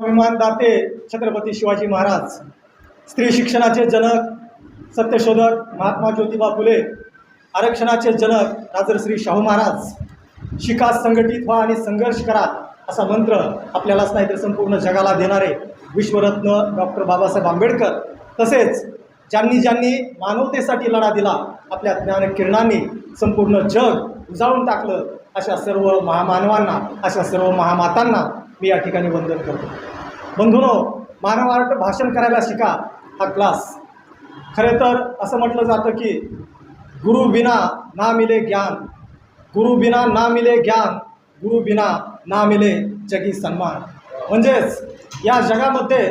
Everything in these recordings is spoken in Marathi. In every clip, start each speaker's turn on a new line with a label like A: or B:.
A: अभिमानदाते छत्रपती शिवाजी महाराज, स्त्री शिक्षणाचे जनक, सत्यशोधक महात्मा ज्योतिबा फुले, आरक्षणाचे जनक राजर्षी शाहू महाराज, शिका, संघटित व्हा आणि संघर्ष करा असा मंत्र आपल्यालाच नाही तर संपूर्ण जगाला देणारे विश्वरत्न डॉक्टर बाबासाहेब आंबेडकर, तसेच ज्यांनी ज्यांनी मानवतेसाठी लढा दिला, आपल्या ज्ञानकिरणांनी संपूर्ण जग उजाळून टाकलं, अशा सर्व महामानवांना, अशा सर्व महामातांना मी या ठिकाणी वंदन करतो। बंधूंनो, मानवार्थ भाषण करायला शिका हा क्लास, खरे तर असं म्हटलं जातं की गुरु बिना ना मिले ज्ञान, गुरु बिना ना मिले ज्ञान, गुरु बिना ना मिले जगी सन्मान। म्हणजेच या जगामध्ये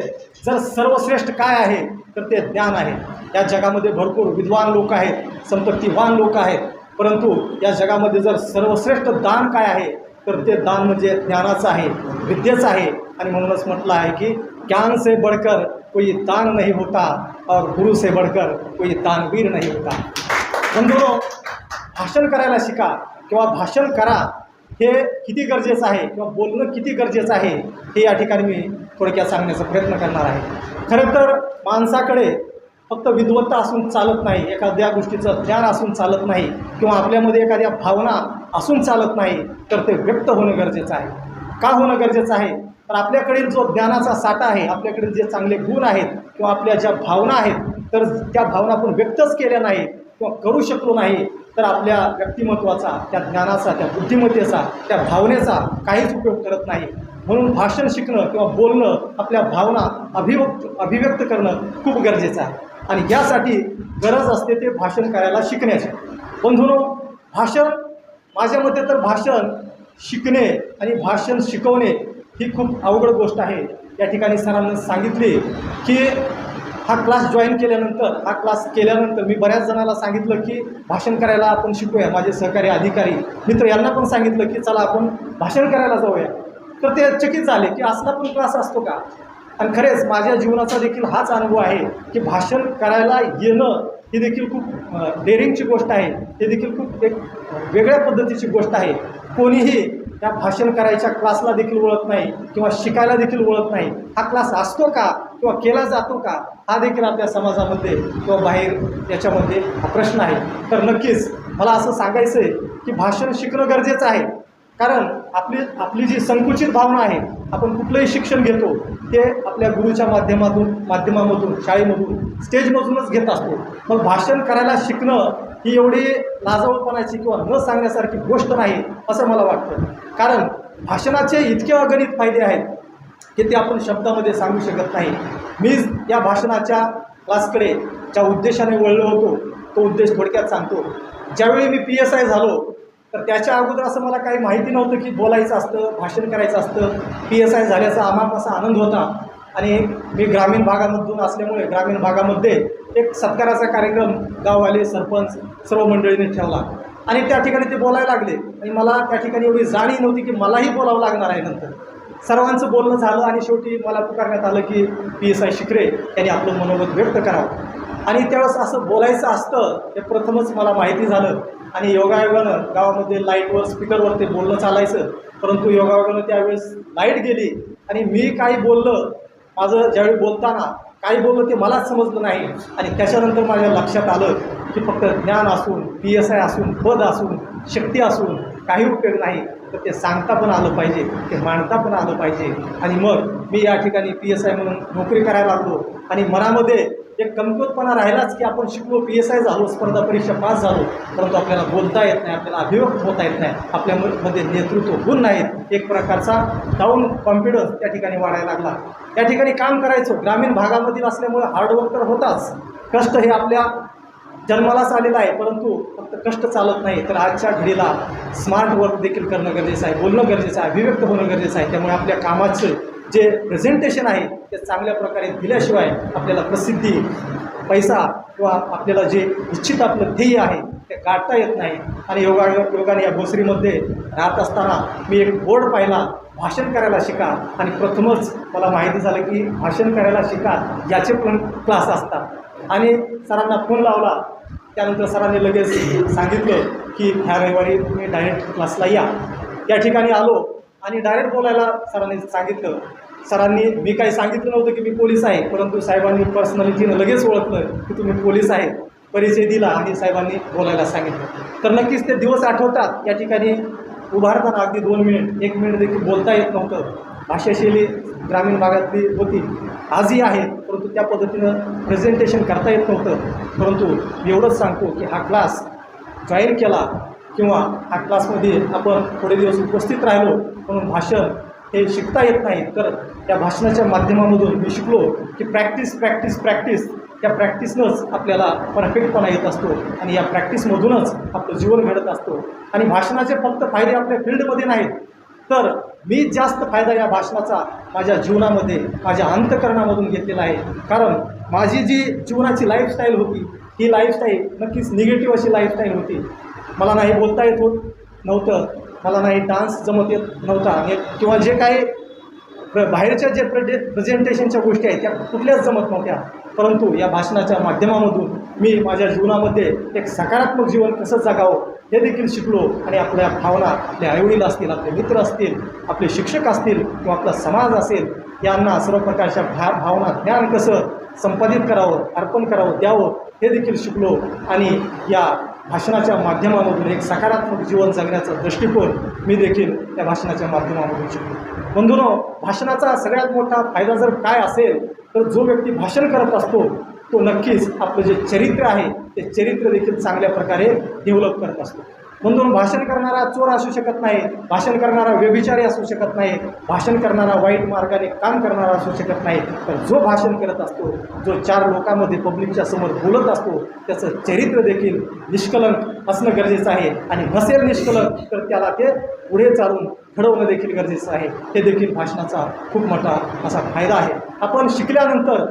A: जर सर्वश्रेष्ठ काय आहे तर ते ज्ञान आहे। या जगामध्ये भरपूर विद्वान लोक आहेत, संपत्तीवान लोक आहेत, परंतु या जगामध्ये जर सर्वश्रेष्ठ दान काय आहे तर ते दान म्हणजे ज्ञानाचं आहे, विद्येचं आहे। आणि म्हणूनच म्हटलं आहे की ज्ञान से बढ़कर कोई दान नहीं होता और गुरु से बढ़कर कोई दानवीर नहीं होता। बंधूंनो, भाषण करायला शिका किंवा भाषण करा हे किती गरजेचं आहे किंवा बोलणं किती गरजेचं आहे हे या ठिकाणी मी थोडक्यात सांगण्याचा प्रयत्न करणार आहे। खरं तर माणसाकडे फक्त विद्वत्ता असून चालत नाही, एखाद्या गोष्टीचं ज्ञान असून चालत नाही, किंवा आपल्यामध्ये एखाद्या भावना असून चालत नाही, तर ते व्यक्त होणं गरजेचं आहे। का होणं गरजेचं आहे तर आपल्याकडील जो ज्ञानाचा साठा आहे, आपल्याकडील जे चांगले गुण आहेत किंवा आपल्या ज्या भावना आहेत, तर त्या भावना आपण व्यक्तच केल्या नाही किंवा करू शकलो नाही तर आपल्या व्यक्तिमत्वाचा, त्या ज्ञानाचा, त्या बुद्धिमत्तेचा, त्या भावनेचा काहीच उपयोग करत नाही। म्हणून भाषण शिकणं किंवा बोलणं, आपल्या भावना अभिव्यक्त करणं खूप गरजेचं आहे आणि यासाठी गरज असते ते भाषण करायला शिकण्याची। बंधूंनो, भाषण, माझ्या मते तर भाषण शिकणे आणि भाषण शिकवणे ही खूप अवघड गोष्ट आहे। या ठिकाणी सरांनी सांगितले की हा क्लास जॉईन केल्यानंतर, हा क्लास केल्यानंतर मी बऱ्याच जणांना सांगितलं की भाषण करायला आपण शिकूया, माझे सहकारी अधिकारी मित्र यांना पण सांगितलं की चला आपण भाषण करायला जाऊया, तर ते चकित झाले की असला पण क्लास असतो का। आणि खरेच माझ्या जीवनाचा देखील हाच अनुभव आहे की भाषण करायला येणं ही देखील खूप डेअरिंगची गोष्ट आहे, हे देखील खूप एक वेगळ्या पद्धतीची गोष्ट आहे। कोणीही त्या भाषण करायच्या क्लासला देखील ओळख नाही किंवा शिकायला देखील ओळख नाही, हा क्लास असतो का किंवा केला जातो का, हा देखील आपल्या समाजामध्ये किंवा बाहेर याच्यामध्ये हा प्रश्न आहे। तर नक्कीच मला असं सांगायचं आहे की भाषण शिकणं गरजेचं आहे, कारण आपली जी संकुचित भावना आहे, आपण कुठलंही शिक्षण घेतो ते आपल्या गुरुच्या माध्यमामधून, शाळेमधून, स्टेजमधूनच घेत असतो। मग भाषण करायला शिकणं ही एवढी लाजवपणाची किंवा न सांगण्यासारखी गोष्ट नाही असं मला वाटतं, कारण भाषणाचे इतके अगणित फायदे आहेत की ते आपण शब्दामध्ये सांगू शकत नाही। मी या भाषणाच्या क्लासकडे ज्या उद्देशाने वळलो होतो तो उद्देश थोडक्यात सांगतो। ज्यावेळी मी PSI झालो तर त्याच्या अगोदर असं मला काही माहिती नव्हतं की बोलायचं असतं, भाषण करायचं असतं। PSI झाल्याचा आम्हाला असा आनंद होता आणि मी ग्रामीण भागामधून असल्यामुळे ग्रामीण भागामध्ये एक सत्काराचा कार्यक्रम गाववाले, सरपंच, सर्व मंडळीने ठेवला आणि त्या ठिकाणी ते बोलायला लागले आणि मला त्या ठिकाणी एवढी जाणीव नव्हती की मलाही बोलावं लागणार आहे। नंतर सर्वांचं बोलणं झालं आणि शेवटी मला पुकारण्यात आलं की PSI शिकरे यांनी आपलं मनोगत व्यक्त करावं आणि त्यावेळेस असं बोलायचं असतं हे प्रथमच मला माहिती झालं। आणि योगायोगानं गावामध्ये लाईटवर, स्पीकरवर ते बोलणं चालायचं, परंतु योगायोगानं त्यावेळेस लाईट गेली आणि मी काही बोललं, माझं ज्यावेळी बोलताना काही बोललं ते मलाच समजलं नाही आणि त्याच्यानंतर माझ्या लक्षात आलं की फक्त ज्ञान असून, PSI असून, पद असून, शक्ती असून काही उपयोग नाही, तर ते सांगता पण आलं पाहिजे, ते मांडता पण आलं पाहिजे। आणि मग मी या ठिकाणी PSI म्हणून नोकरी करायला लागलो आणि मनामध्ये एक कमकुवतपणा राहिलाच की आपण शिकलो, PSI झालो, स्पर्धा परीक्षा पास झालो, परंतु आपल्याला बोलता येत नाही, आपल्याला अभिव्यक्त होता येत नाही, आपल्यामध्ये नेतृत्व गुण नाहीत। एक प्रकारचा डाऊन कॉन्फिडन्स त्या ठिकाणी वाढायला लागला। त्या ठिकाणी काम करायचो, ग्रामीण भागामधील असल्यामुळे हार्डवर्क तर होताच, कष्ट हे आपल्या जन्मालाच आलेलं आहे, परंतु फक्त कष्ट चालत नाही, तर आजच्या घडीला स्मार्ट वर्क देखील करणं गरजेचं आहे, बोलणं गरजेचं आहे, अभिव्यक्त होणं गरजेचं आहे। त्यामुळे आपल्या कामाचं जे प्रेझेंटेशन आहे ते चांगल्या प्रकारे दिल्याशिवाय आपल्याला प्रसिद्धी, पैसा किंवा आपल्याला जे इच्छित आपलं ध्येय आहे ते गाठता येत नाही। आणि योगाने या भोसरीमध्ये राहत असताना मी एक बोर्ड पाहिला, भाषण करायला शिका, आणि प्रथमच मला माहिती झालं की भाषण करायला शिका याचे पण क्लास असतात। आणि सरांना फोन लावला, त्यानंतर सरांनी लगेच सांगितलं की ह्या रविवारी तुम्ही डायरेक्ट क्लासला या। त्या ठिकाणी आलो आणि डायरेक्ट बोलायला सरांनी सांगितलं सरांनी मी काही सांगितलं नव्हतं की मी पोलीस आहे, परंतु साहेबांनी पर्सनॅलिटीनं लगेच ओळखलं की तुम्ही पोलीस आहे, परिचय दिला आणि साहेबांनी बोलायला सांगितलं. तर नक्कीच ते दिवस आठवतात. या ठिकाणी उभारताना अगदी 2 मिनिट 1 मिनिट देखील बोलता येत नव्हतं. भाषाशैली ग्रामीण भागातली होती, आजही आहे, परंतु त्या पद्धतीनं प्रेझेंटेशन करता येत नव्हतं. परंतु एवढंच सांगतो की हा क्लास जॉईन केला किंवा हा क्लासमध्ये आपण थोडे दिवस उपस्थित राहिलो म्हणून भाषण हे शिकता येत नाही, तर त्या भाषणाच्या माध्यमामधून मी शिकलो की प्रॅक्टिस प्रॅक्टिस प्रॅक्टिस, त्या प्रॅक्टिसनंच आपल्याला परफेक्टपणा येत असतो आणि या प्रॅक्टिसमधूनच आपलं जीवन घडत असतो. आणि भाषणाचे फक्त फायदे आपल्या फील्डमध्ये नाहीत, तर मी जास्त फायदा या भाषणाचा माझ्या जीवनामध्ये, माझ्या अंतःकरणामधून घेतलेला आहे. कारण माझी जी जीवनाची लाईफस्टाईल होती, ही लाईफस्टाईल नक्कीच निगेटिव्ह अशी लाईफस्टाईल होती. मला नाही बोलता येत नव्हतं, मला नाही डान्स जमत येत नव्हता, किंवा जे काही बाहेरच्या जे प्रेझेंटेशनच्या गोष्टी आहेत त्या कुठल्याच जमत नव्हत्या. परंतु या भाषणाच्या माध्यमामधून मी माझ्या जीवनामध्ये एक सकारात्मक जीवन कसं जगावं हे देखील शिकलो. आणि आपल्या भावना, आपले आईवडील असतील, आपले मित्र असतील, आपले शिक्षक असतील किंवा आपला समाज असेल, यांना सर्व प्रकारच्या भावना, ज्ञान कसं संपादित करावं, अर्पण करावं, द्यावं हे देखील शिकलो. आणि या भाषणाच्या माध्यमामधून एक सकारात्मक जीवन जगण्याचा दृष्टिकोन मी देखील त्या भाषणाच्या माध्यमामधून शिकलो. बंधूंनो, भाषणाचा सगळ्यात मोठा फायदा जर काय असेल तर जो व्यक्ती भाषण करत असतो तो नक्कीच आपलं जे चरित्र आहे ते चरित्र देखील चांगल्या प्रकारे डेव्हलप करत असतो. म्हणून भाषण करणारा चोर असू शकत नाही, भाषण करणारा व्यभिचारी असू शकत नाही, भाषण करणारा वाईट मार्गाने काम करणारा असू शकत नाही. तर जो भाषण करत असतो, जो 4 लोकांमध्ये पब्लिकच्या समोर बोलत असतो, त्याचं चरित्र देखील निष्कलंक असणं गरजेचं आहे. आणि नसेल निष्कलंक तर त्याला ते पुढे चालून घडवणं देखील गरजेचं आहे. हे देखील भाषणाचा खूप मोठा असा फायदा आहे. आपण शिकल्यानंतर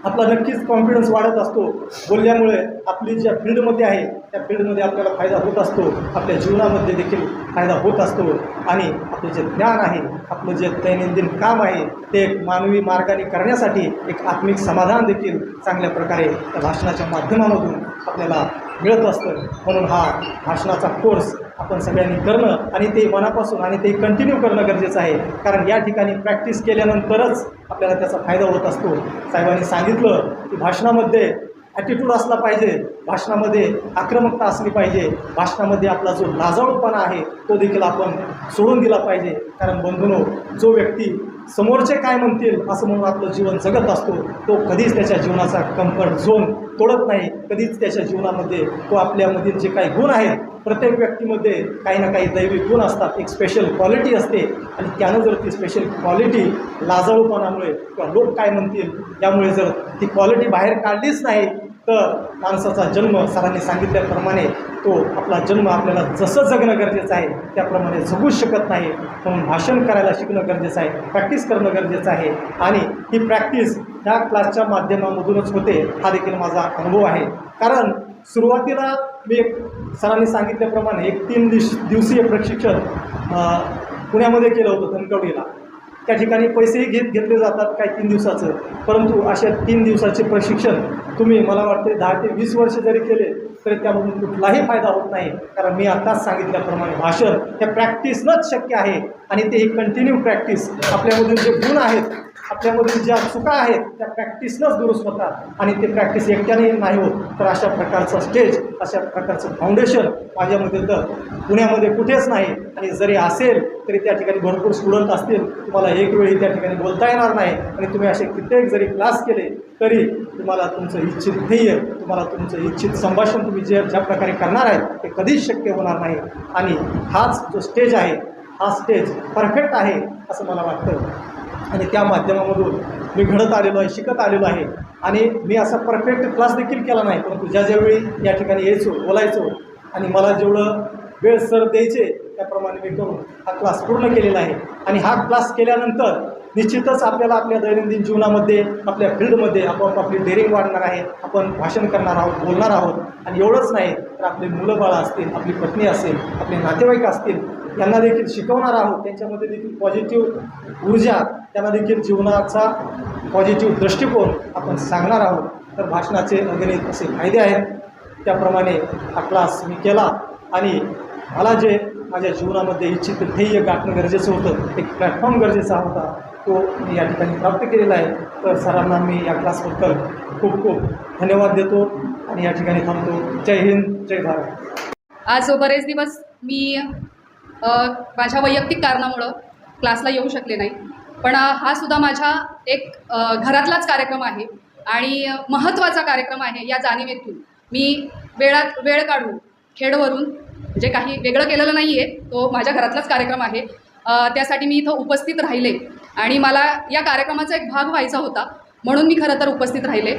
A: आपला नक्कीच कॉन्फिडन्स वाढत असतो. बोलल्यामुळे आपली ज्या फील्डमध्ये आहे त्या फील्डमध्ये आपल्याला फायदा होत असतो, आपल्या जीवनामध्ये देखील फायदा होत असतो. आणि आपलं जे ज्ञान आहे, आपलं जे दैनंदिन काम आहे ते एक मानवी मार्गाने करण्यासाठी एक आत्मिक समाधान देखील चांगल्या प्रकारे त्या भाषणाच्या माध्यमामधून आपल्याला मिळत असतं. म्हणून हा भाषणाचा कोर्स आपण सगळ्यांनी करणं आणि ते मनापासून आणि ते कंटिन्यू करणं गरजेचं आहे. कारण या ठिकाणी प्रॅक्टिस केल्यानंतरच आपल्याला त्याचा फायदा होत असतो. साहेबांनी सांगितलं की भाषणामध्ये ॲटिट्यूड असला पाहिजे, भाषणामध्ये आक्रमकता असली पाहिजे, भाषणामध्ये आपला जो लाजाळूपणा आहे तो देखील आपण सोडून दिला पाहिजे. कारण बंधूंनो, जो व्यक्ती समोरचे काय म्हणतील असं म्हणून आपलं जीवन जगत असतो तो कधीच त्याच्या जीवनाचा कम्फर्ट झोन तोडत नाही. कधीच त्याच्या जीवनामध्ये तो आपल्यामधील जे काही गुण आहेत, प्रत्येक व्यक्तीमध्ये काही ना काही दैवी गुण असतात, एक स्पेशल क्वालिटी असते. आणि त्यानं जर ती स्पेशल क्वालिटी लाजाळूपणामुळे किंवा लोक काय म्हणतील यामुळे जर ती क्वालिटी बाहेर काढलीच नाही तर माणसाचा जन्म सरांनी सांगितल्याप्रमाणे तो आपला जन्म आपल्याला जसं जगणं गरजेचं आहे त्याप्रमाणे जगूच शकत नाही. म्हणून भाषण करायला शिकणं गरजेचं आहे, प्रॅक्टिस करणं गरजेचं आहे. आणि ही प्रॅक्टिस ह्या क्लासच्या माध्यमामधूनच होते, हा देखील माझा अनुभव आहे. कारण सुरुवातीला मी एक सरांनी सांगितल्याप्रमाणे एक 3 दिवसीय प्रशिक्षण पुण्यामध्ये केलं होतं धनकवडीला. त्या ठिकाणी पैसेही घेतले जातात काही 3 दिवसाचं, परंतु अशा 3 दिवसाचे प्रशिक्षण तुम्ही मला वाटते 10 ते 20 वर्ष जरी केले तरी त्यामधून कुठलाही फायदा होत नाही. कारण मी आत्ताच सांगितल्याप्रमाणे भाषण हे प्रॅक्टिसनंच शक्य आहे. आणि ते एक कंटिन्यू प्रॅक्टिस, आपल्यामधून जे गुण आहेत, आपल्यामधील ज्या चुका आहेत त्या प्रॅक्टिसनंच दुरुस्त होतात. आणि ते प्रॅक्टिस एकट्याने नाही होत. तर अशा प्रकारचं स्टेज, अशा प्रकारचं फाउंडेशन माझ्यामध्ये तर पुण्यामध्ये कुठेच नाही. आणि जरी असेल तरी त्या ठिकाणी भरपूर स्टुडंट असतील, तुम्हाला एक वेळी त्या ठिकाणी बोलता येणार नाही. आणि तुम्ही असे कित्येक जरी क्लास केले तरी तुम्हाला तुमचं इच्छित ध्येय, तुम्हाला तुमचं इच्छित संभाषण तुम्ही ज्या प्रकारे करणार आहे ते कधीच शक्य होणार नाही. आणि हाच जो स्टेज आहे, हा स्टेज परफेक्ट आहे असं मला वाटतं. आणि त्या माध्यमामधून मी घडत आलेलो आहे, शिकत आलेलो आहे. आणि मी असा परफेक्ट क्लास देखील केला नाही, परंतु ज्यावेळी या ठिकाणी यायचो, बोलायचो आणि मला जेवढं वेळ सर द्यायचे त्याप्रमाणे मी करून हा क्लास पूर्ण केलेला आहे. आणि हा क्लास केल्यानंतर निश्चितच आपल्याला आपल्या दैनंदिन जीवनामध्ये, आपल्या फील्डमध्ये आपोआप आपली डेअरिंग वाढणार आहे. आपण भाषण करणार आहोत, बोलणार आहोत. आणि एवढंच नाही तर आपले मुलं बाळं असतील, आपली पत्नी असेल, आपले नातेवाईक असतील, यांना देखील शिकवणार आहोत. त्यांच्यामध्ये देखील पॉझिटिव्ह ऊर्जा, त्यांना देखील जीवनाचा पॉझिटिव्ह दृष्टिकोन आपण सांगणार आहोत. तर भाषणाचे अगणित असे फायदे आहेत. त्याप्रमाणे हा क्लास मी केला आणि मला जे माझ्या जीवनामध्ये इच्छित ध्येय गाठणं गरजेचं होतं, एक प्लॅटफॉर्म गरजेचा होता, तो मी या ठिकाणी प्राप्त केलेला आहे. तर सरांना मी या क्लासबद्दल खूप खूप धन्यवाद देतो आणि या ठिकाणी थांबतो. जय हिंद, जय भारत.
B: आज बरेच दिवस मी माझ्या वैयक्तिक कारणामुळं क्लासला येऊ शकले नाही, पण हा सुद्धा माझ्या एक घरातलाच कार्यक्रम आहे आणि महत्त्वाचा कार्यक्रम आहे. या जाणीवेतून मी वेळ काढून खेडवरून, म्हणजे काही वेगळं केलेलं नाही आहे, तो माझ्या घरातलाच कार्यक्रम आहे, त्यासाठी मी इथं उपस्थित राहिले आणि मला या कार्यक्रमाचा एक भाग व्हायचा होता, म्हणून मी खरं तर उपस्थित राहिले.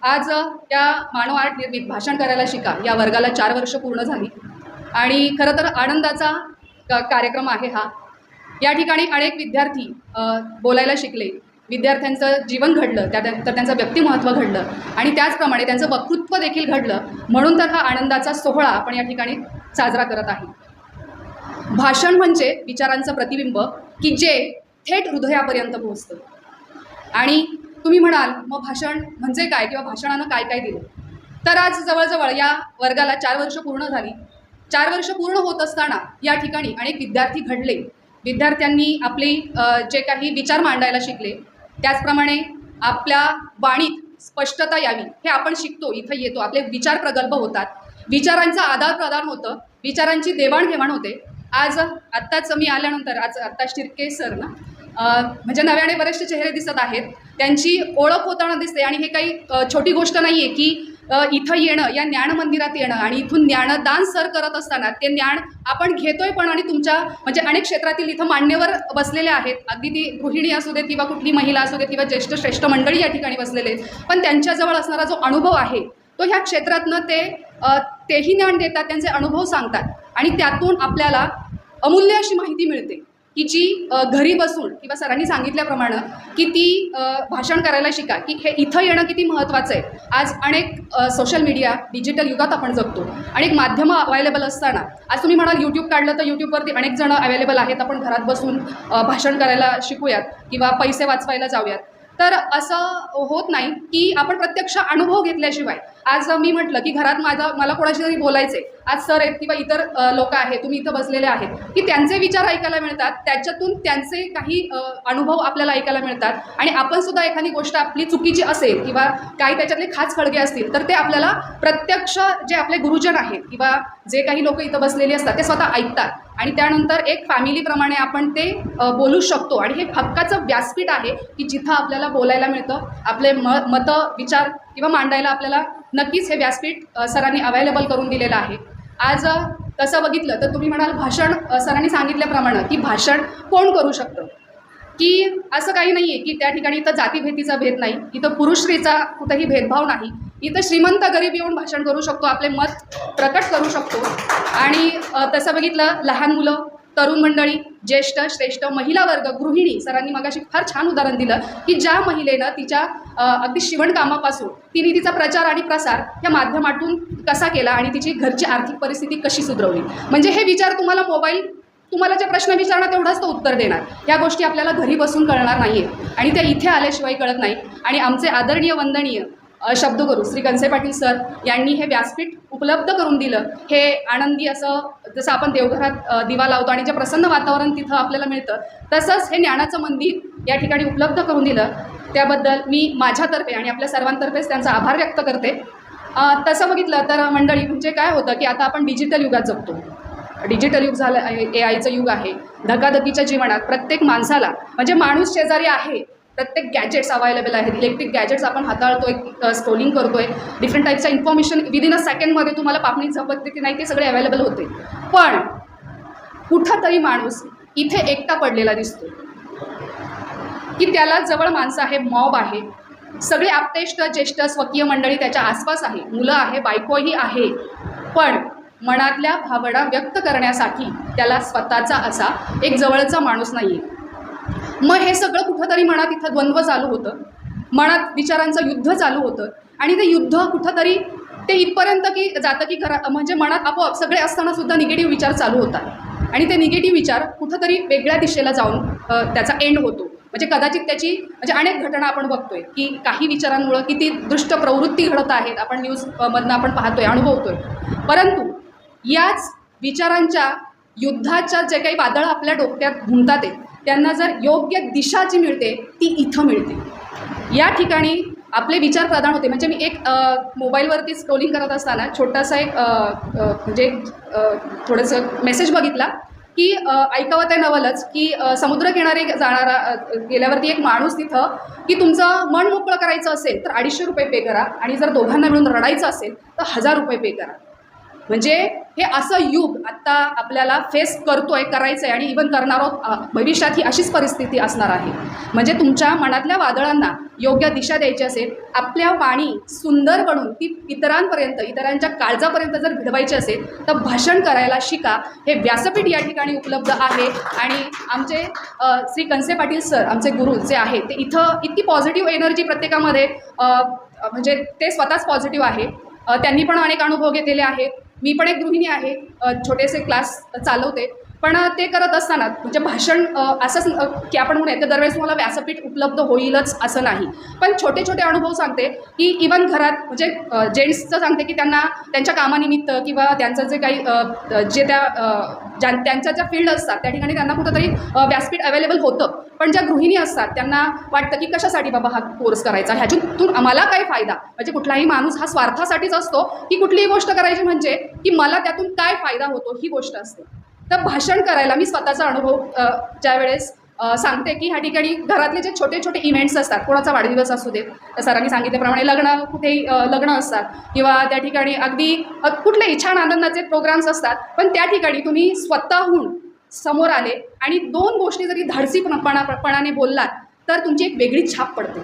B: आज या मानव आर्ट निर्मित भाषण करायला शिका या वर्गाला 4 वर्ष पूर्ण झाली आणि खरं तर आनंदाचा कार्यक्रम आहे हा. या ठिकाणी अनेक विद्यार्थी बोलायला शिकले, विद्यार्थ्यांचं जीवन घडलं, त्यानंतर त्यांचं व्यक्तिमत्व घडलं आणि त्याचप्रमाणे त्यांचं वक्तृत्व देखील घडलं, म्हणून तर हा आनंदाचा सोहळा आपण या ठिकाणी साजरा करत आहे. भाषण म्हणजे विचारांचं प्रतिबिंब की जे थेट हृदयापर्यंत पोहोचतं. आणि तुम्ही म्हणाल मग भाषण म्हणजे काय किंवा भाषणानं काय काय दिलं, तर आज जवळजवळ या वर्गाला 4 वर्ष पूर्ण झाली. 4 वर्ष पूर्ण होत असताना या ठिकाणी अनेक विद्यार्थी घडले, विद्यार्थ्यांनी आपले जे काही विचार मांडायला शिकले, त्याचप्रमाणे आपल्या वाणीत स्पष्टता यावी हे आपण शिकतो, इथं येतो, आपले विचार प्रगल्भ होतात, विचारांचं आदानप्रदान होतं, विचारांची देवाणघेवाण होते. आज आत्ताच मी आल्यानंतर आत्ता शिर्के सर ना म्हणजे नव्याने बरेचसे चेहरे दिसत आहेत, त्यांची ओळख होताना दिसते आणि हे काही छोटी गोष्ट नाही आहे की इथं येणं, या ज्ञान मंदिरात येणं आणि इथून ज्ञानदान सर करत असताना ते ज्ञान आपण घेतोय पण, आणि तुमच्या म्हणजे अनेक क्षेत्रातील इथं मान्यवर बसलेले आहेत, अगदी ती गृहिणी असू देत किंवा कुठली महिला असू देत किंवा ज्येष्ठ श्रेष्ठ मंडळी या ठिकाणी बसलेले आहेत, पण त्यांच्याजवळ असणारा जो अनुभव आहे तो ह्या क्षेत्रातनं तेही ज्ञान देतात, त्यांचे अनुभव सांगतात आणि त्यातून आपल्याला अमूल्य अशी माहिती मिळते की जी घरी बसून किंवा सरांनी सांगितल्याप्रमाणे की ती भाषण करायला शिका, की हे इथं येणं किती महत्त्वाचं आहे. आज अनेक सोशल मीडिया डिजिटल युगात आपण जगतो, अनेक माध्यमं अवेलेबल असताना आज तुम्ही म्हणाल यूट्यूब काढलं तर यूट्यूबवरती अनेक जण अवेलेबल आहेत, आपण घरात बसून भाषण करायला शिकूयात किंवा पैसे वाचवायला जाऊयात. तर असं होत नाही की आपण प्रत्यक्ष अनुभव घेतल्याशिवाय. आज मी म्हटलं की घरात मला कोणाशी तरी बोलायचे, आज सर आहेत किंवा इतर लोक आहेत, तुम्ही इथं बसलेले आहेत, की त्यांचे विचार ऐकायला मिळतात, त्याच्यातून त्यांचे काही अनुभव आपल्याला ऐकायला मिळतात आणि आपण सुद्धा एखादी गोष्ट आपली चुकीची असेल किंवा काही त्याच्यातले खास खळगे असतील तर ते आपल्याला प्रत्यक्ष जे आपले गुरुजन आहेत किंवा जे काही लोक इथं बसलेली असतात ते स्वतः ऐकतात आणि त्यानंतर एक फॅमिलीप्रमाणे आपण ते बोलू शकतो. आणि हे हक्काचं व्यासपीठ आहे की जिथं आपल्याला बोलायला मिळतं, आपले मतं विचार किंवा मांडायला आपल्याला नक्कीच हे व्यासपीठ सरांनी अवेलेबल करून दिलेलं आहे. आज तसं बघितलं तर तुम्ही म्हणाल भाषण सरांनी सांगितल्याप्रमाणे की भाषण कोण करू शकतं, की असं काही नाही आहे की त्या ठिकाणी इथं जातीभेदीचा भेद नाही, इथं पुरुष स्त्रीचा कुठंही भेदभाव नाही, इथं श्रीमंत गरीब येऊन भाषण करू शकतो, आपले मत प्रकट करू शकतो. आणि तसं बघितलं लहान मुलं, तरुण मंडळी, ज्येष्ठ श्रेष्ठ महिला वर्ग, गृहिणी, सरांनी मगाशी फार छान उदाहरण दिलं की ज्या महिलेनं तिच्या अगदी शिवणकामापासून तिने तिचा प्रचार आणि प्रसार या माध्यमातून कसा केला आणि तिची घरची आर्थिक परिस्थिती कशी सुधरवली. म्हणजे हे विचार तुम्हाला जे प्रश्न विचारणार तेवढाच तो उत्तर देणार. ह्या गोष्टी आपल्याला घरी बसून कळणार नाही आहे आणि त्या इथे आल्याशिवाय कळत नाही. आणि आमचे आदरणीय वंदनीय शब्दगुरू श्री कंसे पाटील सर यांनी हे व्यासपीठ उपलब्ध करून दिलं. हे आनंदी असं जसं आपण देवघरात दिवा लावतो आणि जे प्रसन्न वातावरण तिथं आपल्याला मिळतं, तसंच हे ज्ञानाचं मंदिर या ठिकाणी उपलब्ध करून दिलं. त्याबद्दल मी माझ्यातर्फे आणि आपल्या सर्वांतर्फेच त्यांचा आभार व्यक्त करते. तसं बघितलं तर मंडळी म्हणजे काय होतं की आता आपण डिजिटल युगात जगतो. डिजिटल युग झालं, AIचं युग आहे. धकाधकीच्या जीवनात प्रत्येक माणसाला म्हणजे माणूस शेजारी आहे, प्रत्येक गॅजेट्स अवेलेबल आहेत, इलेक्ट्रिक गॅजेट्स आपण हाताळतोय, स्क्रोलिंग करतोय, डिफरंट टाईपचं इन्फॉर्मेशन विदिन अ सेकंडमध्ये तुम्हाला पापणी झपकते की नाही ते सगळे अवेलेबल होते. पण कुठंतरी माणूस इथे एकटा पडलेला दिसतो की त्याला जवळ माणसं आहे, मॉब आहे, सगळे आप्तेष्ट ज्येष्ठ स्वकीय मंडळी त्याच्या आसपास आहे, मुलं आहे, बायकोही आहे, पण मनातल्या भावना व्यक्त करण्यासाठी त्याला स्वतःचा असा एक जवळचा माणूस नाही आहे. मग हे सगळं कुठंतरी मनात इथं द्वंद्व चालू होतं, मनात विचारांचं युद्ध चालू होतं आणि ते युद्ध कुठंतरी ते इथपर्यंत की जातं की म्हणजे मनात आपोआप सगळे असताना सुद्धा निगेटिव्ह विचार चालू होतात आणि ते निगेटिव्ह विचार कुठंतरी वेगळ्या दिशेला जाऊन त्याचा एंड होतो. म्हणजे कदाचित त्याची म्हणजे अनेक घटना आपण बघतोय की काही विचारांमुळं किती दुष्ट प्रवृत्ती घडत आहेत, आपण न्यूजमधनं आपण पाहतोय, अनुभवतोय. परंतु याच विचारांच्या युद्धाच्या जे काही वादळ आपल्या डोक्यात घुमतात त्यांना जर योग्य दिशा जी मिळते ती इथं मिळते. या ठिकाणी आपले विचार प्रदान होते. म्हणजे मी एक मोबाईलवरती स्क्रोलिंग करत असताना छोटासा एक म्हणजे थोडंसं मेसेज बघितला की ऐकावं ते नवलच की समुद्रकिनारी गेल्यावरती एक माणूस तिथं की तुमचं मन मोकळं करायचं असेल तर 250 रुपये पे करा आणि जर दोघांना मिळून रडायचं असेल तर 1000 रुपये पे करा. म्हणजे हे असं युग आत्ता आपल्याला फेस करायचं आहे आणि इवन करणार आहोत. भविष्यात ही अशीच परिस्थिती असणार आहे. म्हणजे तुमच्या मनातल्या वादळांना योग्य दिशा द्यायची असेल, आपल्या वाणी सुंदर बनून ती इतरांच्या काळजापर्यंत जर भिडवायची असेल तर भाषण करायला शिका. हे व्यासपीठ या ठिकाणी उपलब्ध आहे आणि आमचे श्री कंसे पाटील सर, आमचे गुरु जे आहेत ते इथं इतकी पॉझिटिव्ह एनर्जी प्रत्येकामध्ये म्हणजे ते स्वतःच पॉझिटिव्ह आहे. त्यांनी पण अनेक अनुभव घेतलेले आहेत. मी पण एक गृहिणी आहे, छोटेसे क्लास चालवते. पण ते करत असताना म्हणजे भाषण असंच की आपण म्हणूया तर दरवेळेस तुम्हाला व्यासपीठ उपलब्ध होईलच असं नाही. पण छोटे छोटे अनुभव सांगते की इवन घरात म्हणजे जेंट्सचं सांगते की त्यांना त्यांच्या कामानिमित्त किंवा त्यांचं जे काही जे त्यांच्या ज्या फील्ड असतात त्या ठिकाणी त्यांना कुठंतरी व्यासपीठ अवेलेबल होतं. पण ज्या गृहिणी असतात त्यांना वाटतं की कशासाठी बाबा हा कोर्स करायचा, ह्याच्यातून आम्हाला काय फायदा. म्हणजे कुठलाही माणूस हा स्वार्थासाठीच असतो की कुठलीही गोष्ट करायची म्हणजे की मला त्यातून काय फायदा होतो ही गोष्ट असते. तर भाषण करायला मी स्वतःचा अनुभव ज्यावेळेस सांगते की ह्या ठिकाणी घरातले जे छोटे छोटे इव्हेंट्स असतात, कोणाचा वाढदिवस असू देत, तर सरांनी सांगितल्याप्रमाणे कुठेही लग्न असतात किंवा त्या ठिकाणी अगदी कुठलेही छान आनंदाचे प्रोग्राम्स असतात. पण त्या ठिकाणी तुम्ही स्वतःहून समोर आले आणि 2 गोष्टी जरी धाडसीपणाने बोललात तर तुमची एक वेगळी छाप पडते.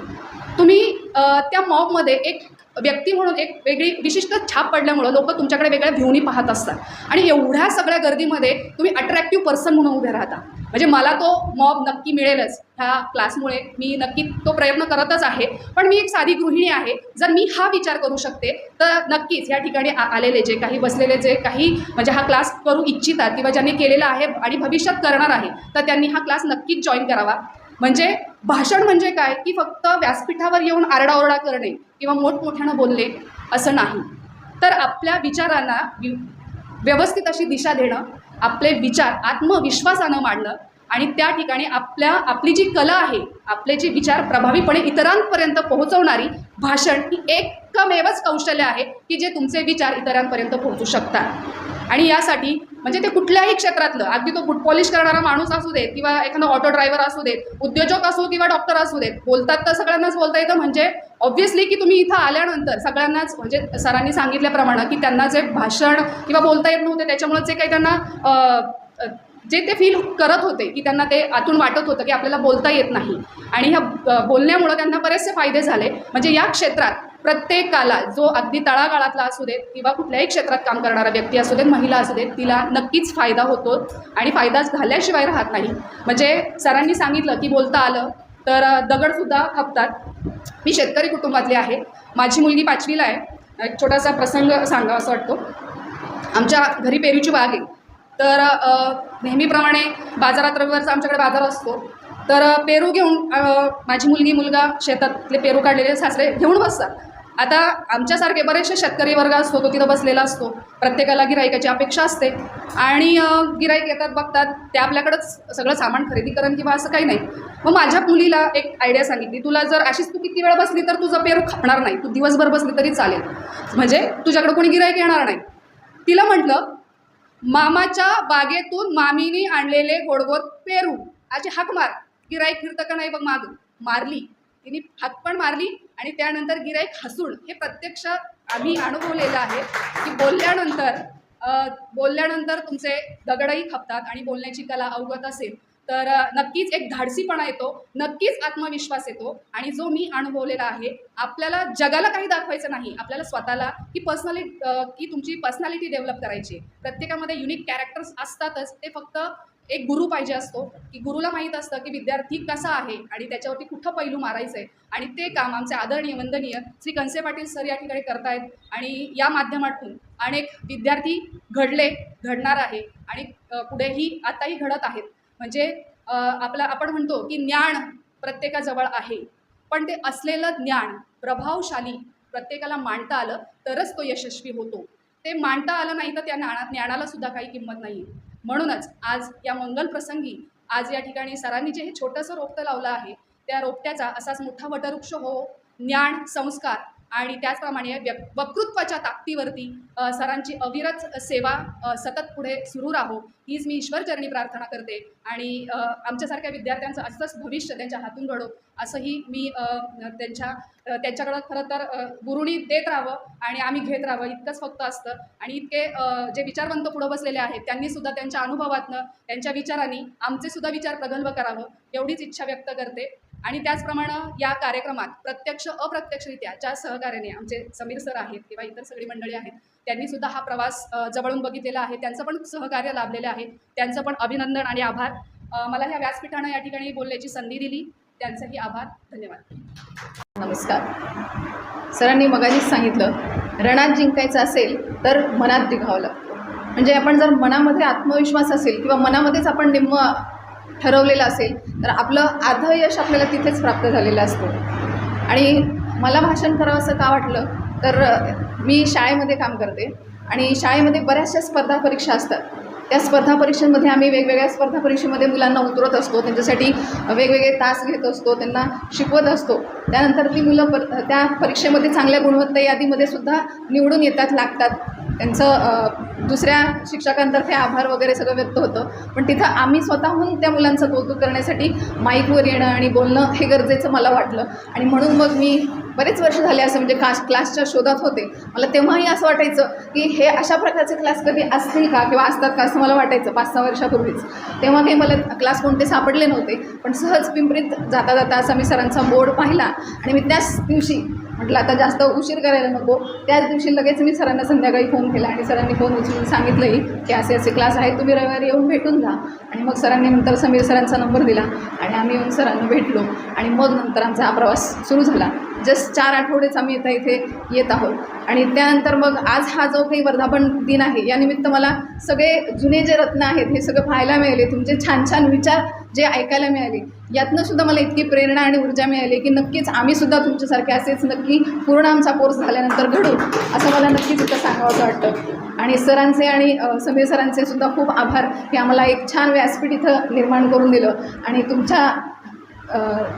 B: तुम्ही त्या मॉबमध्ये एक व्यक्ती म्हणून एक वेगळी विशिष्ट छाप पडल्यामुळं लोक तुमच्याकडे वेगळ्या भिवूनी पाहत असतात आणि एवढ्या सगळ्या गर्दीमध्ये तुम्ही अट्रॅक्टिव्ह पर्सन म्हणून उभे राहता. म्हणजे मला तो मॉब नक्की मिळेलच. ह्या क्लासमुळे मी नक्की तो प्रयत्न करतच आहे. पण मी एक साधी गृहिणी आहे. जर मी हा विचार करू शकते तर नक्कीच या ठिकाणी आलेले जे काही बसलेले जे काही म्हणजे हा क्लास करू इच्छितात किंवा ज्यांनी केलेला आहे आणि भविष्यात करणार आहे तर त्यांनी हा क्लास नक्कीच जॉईन करावा. म्हणजे भाषण म्हणजे काय की फक्त व्यासपीठावर येऊन आरडाओरडा करणे किंवा मोठमोठ्यानं बोलणे असं नाही, तर आपल्या विचारांना व्यवस्थित अशी दिशा देणं, आपले विचार आत्मविश्वासानं मांडणं आणि त्या ठिकाणी आपली जी कला आहे, आपले जे विचार प्रभावीपणे इतरांपर्यंत पोहोचवणारी भाषण ही एकमेवच कौशल्य आहे की जे तुमचे विचार इतरांपर्यंत पोहोचू शकतात. आणि यासाठी म्हणजे ते कुठल्याही क्षेत्रातलं, अगदी तो बुट पॉलिश करणारा माणूस असू देत किंवा एखादा ऑटो ड्रायव्हर असू देत, उद्योजक असो किंवा डॉक्टर असू देत, बोलतात तर सगळ्यांनाच बोलता येतं. म्हणजे ऑब्व्हियसली की तुम्ही इथं आल्यानंतर सगळ्यांनाच म्हणजे सरांनी सांगितल्याप्रमाणे की त्यांना जे भाषण किंवा बोलता येत नव्हते त्याच्यामुळे जे काही त्यांना जे ते फील करत होते की त्यांना ते आतून वाटत होतं की आपल्याला बोलता येत नाही आणि ह्या बोलण्यामुळं त्यांना बरेचसे फायदे झाले. म्हणजे या क्षेत्रात प्रत्येकाला जो अगदी तळागाळातला असू देत किंवा कुठल्याही क्षेत्रात काम करणारा व्यक्ती असू देत, महिला असू देत, तिला नक्कीच फायदा होतो आणि फायदा झाल्याशिवाय राहत नाही. म्हणजे सरांनी सांगितलं की बोलता आलं तर दगडसुद्धा खपतात. मी शेतकरी कुटुंबातली आहे. माझी मुलगी 5वीला आहे. एक छोटासा प्रसंग सांगा असं वाटतो. आमच्या घरी पेरूची बाग आहे. तर नेहमीप्रमाणे बाजारात रविवारचा आमच्याकडे बाजार असतो. तर पेरू घेऊन माझी मुलगा शेतातले पेरू काढलेले सासरे घेऊन बसतात. आता आमच्यासारखे बरेचसे शेतकरी वर्ग असतो, तो तिथं बसलेला असतो. प्रत्येकाला गिरायकाची अपेक्षा असते आणि गिराईक येतात, बघतात ते आपल्याकडंच सगळं सामान खरेदी करण किंवा असं काही नाही. मग माझ्या मुलीला एक आयडिया सांगितली, तुला जर अशीच तू किती वेळ बसली तर तुझं पेरू खपणार नाही, तू दिवसभर बसली तरी चालेल, म्हणजे तुझ्याकडं कोणी गिराईक येणार नाही. तिला म्हटलं, मामाच्या बागेतून मामीने आणलेले गोडगोड पेरू अशी हाक मार, गिराईक फिरतं का नाही बघ. मारली तिने, हाक पण मारली आणि त्यानंतर गिराईक हसून. हे प्रत्यक्ष आम्ही अनुभवलेलं आहे की बोलल्यानंतर तुमचे दगडही खपतात आणि बोलण्याची कला अवगत असेल तर नक्कीच एक धाडसीपणा येतो, नक्कीच आत्मविश्वास येतो. आणि जो मी अनुभवलेला आहे, आपल्याला जगाला काही दाखवायचं नाही, आपल्याला स्वतःला की तुमची पर्सनॅलिटी डेव्हलप करायची. प्रत्येकामध्ये युनिक कॅरेक्टर्स असतातच, ते फक्त एक गुरु पाहिजे असतो की गुरुला माहीत असतं की विद्यार्थी कसा आहे आणि त्याच्यावरती कुठं पैलू मारायचं आहे. आणि ते काम आमचे आदरणीय वंदनीय श्री कंसे पाटील सर या ठिकाणी करतायत आणि या माध्यमातून अनेक विद्यार्थी घडणार आहे आणि पुढेही आताही घडत आहेत. म्हणजे आपण म्हणतो की ज्ञान प्रत्येकाजवळ आहे, पण ते असलेलं ज्ञान प्रभावशाली प्रत्येकाला मांडता आलं तरच तो यशस्वी होतो. ते मांडता आलं नाही तर त्या ज्ञानाला सुद्धा काही किंमत नाही. म्हणूनच आज या मंगल प्रसंगी आज या ठिकाणी सरांनी जे हे छोटंसं रोपटं लावलं आहे त्या रोपट्याचा असाच मोठा वटवृक्ष हो, ज्ञान, संस्कार आणि त्याचप्रमाणे वक्तृत्वाच्या ताकदीवरती सरांची अविरत सेवा सतत पुढे सुरू राहो हीच मी ईश्वरचरणी प्रार्थना करते आणि आमच्यासारख्या विद्यार्थ्यांचं असंच भविष्य त्यांच्या हातून घडो असंही मी त्यांच्याकडं खरं तर गुरुनी देत राहावं आणि आम्ही घेत राहावं इतकंच फक्त असतं. आणि इतके जे विचारवंत पुढं बसलेले आहेत त्यांनीसुद्धा त्यांच्या अनुभवातनं त्यांच्या विचारांनी आमचेसुद्धा विचार प्रगल्भ करावं एवढीच इच्छा व्यक्त करते. आणि त्याचप्रमाणे या कार्यक्रमात प्रत्यक्ष अप्रत्यक्षरित्या ज्या सहकार्याने आमचे समीर सर आहेत किंवा इतर सगळी मंडळी आहेत त्यांनीसुद्धा हा प्रवास जवळून बघितलेला आहे, त्यांचं पण सहकार्य लाभलेलं आहे, त्यांचं पण अभिनंदन आणि आभार. मला ह्या व्यासपीठानं या ठिकाणी बोलण्याची संधी दिली त्यांचंही आभार. धन्यवाद.
C: नमस्कार. सरांनी मगाशीच सांगितलं रणात जिंकायचं असेल तर मनात जिंकावं लागतं. म्हणजे आपण जर मनामध्ये आत्मविश्वास असेल किंवा मनामध्येच आपण निम्म ठरवलेलं असेल तर आपलं अर्धं यश आपल्याला तिथेच प्राप्त झालेलं असतं. आणि मला भाषण करावं असं का वाटलं तर मी शाळेमध्ये काम करते आणि शाळेमध्ये बऱ्याचशा स्पर्धा परीक्षा असतात. त्या स्पर्धा परीक्षांमध्ये आम्ही वेगवेगळ्या स्पर्धा परीक्षेमध्ये मुलांना उतरवत असतो, त्यांच्यासाठी वेगवेगळे तास घेत असतो, त्यांना शिकवत असतो. त्यानंतर ती मुलं त्या परीक्षेमध्ये चांगल्या गुणवत्ता यादीमध्ये सुद्धा निवडून येतात, लागतात. त्यांचं दुसऱ्या शिक्षकांतर्फे आभार वगैरे सगळं व्यक्त होतं. पण तिथं आम्ही स्वतःहून त्या मुलांचं कौतुक करण्यासाठी माईकवर येणं आणि बोलणं हे गरजेचं मला वाटलं. आणि म्हणून मग मी बरेच वर्ष झाले असं म्हणजे क्लासच्या शोधात होते. मला तेव्हाही असं वाटायचं की हे अशा प्रकारचे क्लास कधी असतील का किंवा असतात का असं मला वाटायचं 5-6 वर्षापूर्वीच. तेव्हा काही मला क्लास कोणते सापडले नव्हते. पण सहज पिंपरीत जाता जाता असा मी सरांचा बोर्ड पाहिला आणि मी त्याच दिवशी म्हटलं आता जास्त उशीर करायला नको. त्याच दिवशी लगेच मी सरांना संध्याकाळी फोन केला आणि सरांनी फोन उचलून सांगितलंही की असे असे क्लास आहेत, तुम्ही रविवारी येऊन भेटून जा. आणि मग सरांनी नंतर समीर सरांचा नंबर दिला आणि आम्ही येऊन सरांना भेटलो आणि मग नंतर आमचा हा प्रवास सुरू झाला. जस्ट 4 आठवडेच आम्ही आता इथे येत आहोत. आणि त्यानंतर मग आज हा जो काही वर्धापन दिन आहे यानिमित्त मला सगळे जुने जे रत्न आहेत हे सगळं पाहायला मिळाले. तुमचे छान छान विचार जे ऐकायला मिळाले यातनं सुद्धा मला इतकी प्रेरणा आणि ऊर्जा मिळाली की नक्कीच आम्हीसुद्धा तुमच्यासारखे असेच नक्की पूर्ण आमचा कोर्स झाल्यानंतर घडू असं मला नक्कीच इथं सांगावं वाटतं. आणि सरांचे आणि समीर सरांचे सुद्धा खूप आभार की आम्हाला एक छान व्यासपीठ इथं निर्माण करून दिलं. आणि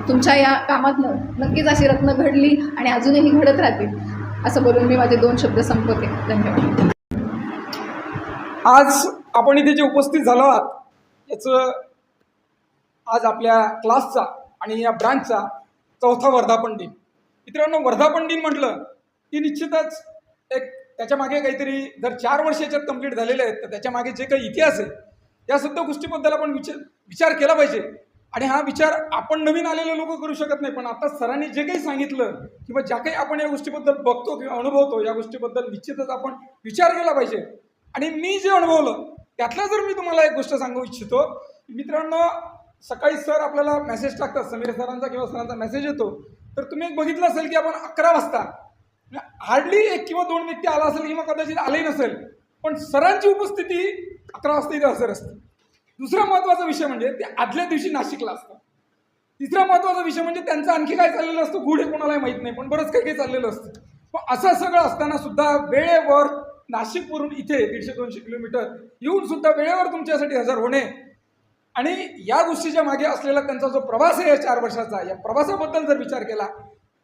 C: तुमच्या या कामातनं नक्कीच अशी रत्न घडली आणि अजूनही घडत राहतील असं बोलून मी माझे 2 शब्द संपवते. धन्यवाद.
D: आज आपण इथे जे उपस्थित झालो आहात याचं आज आपल्या क्लासचा आणि या ब्रांचचा 4था वर्धापन दिन. मित्रांनो, वर्धापन दिन म्हटलं की निश्चितच एक त्याच्यामागे काहीतरी जर 4 वर्ष याच्यात कंप्लीट झालेले आहेत तर त्याच्यामागे जे काही इतिहास आहे यासुद्धा गोष्टीबद्दल आपण विचार केला पाहिजे. आणि हा विचार आपण नवीन आलेले लोक करू शकत नाही, पण आता सरांनी जे काही सांगितलं किंवा ज्या काही आपण या गोष्टीबद्दल बघतो किंवा अनुभवतो या गोष्टीबद्दल निश्चितच आपण विचार केला पाहिजे. आणि मी जे अनुभवलं त्यातलं जर मी तुम्हाला एक गोष्ट सांगू इच्छितो. मित्रांनो, सकाळी सर आपल्याला मेसेज टाकतात, समीर सरांचा किंवा सरांचा मेसेज येतो, तर तुम्ही एक बघितलं असेल की आपण 11 वाजता हार्डली 1 किंवा 2 व्यक्ती आला असेल किंवा कदाचित आलेही नसेल, पण सरांची उपस्थिती 11 वाजता इथे हजर असते. दुसरा महत्त्वाचा विषय म्हणजे ते आदल्या दिवशी नाशिकला असतात. तिसरा महत्त्वाचा विषय म्हणजे त्यांचं आणखी काय चाललेलं असतं गुढ हे कोणालाही माहीत नाही, पण बरंच काही काही चाललेलं असतं. पण असं सगळं असताना सुद्धा वेळेवर नाशिकवरून इथे 150-200 किलोमीटर येऊन सुद्धा वेळेवर तुमच्यासाठी हजर होणे आणि या गोष्टीच्या मागे असलेला त्यांचा जो प्रवास आहे या 4 वर्षाचा, या प्रवासाबद्दल जर विचार केला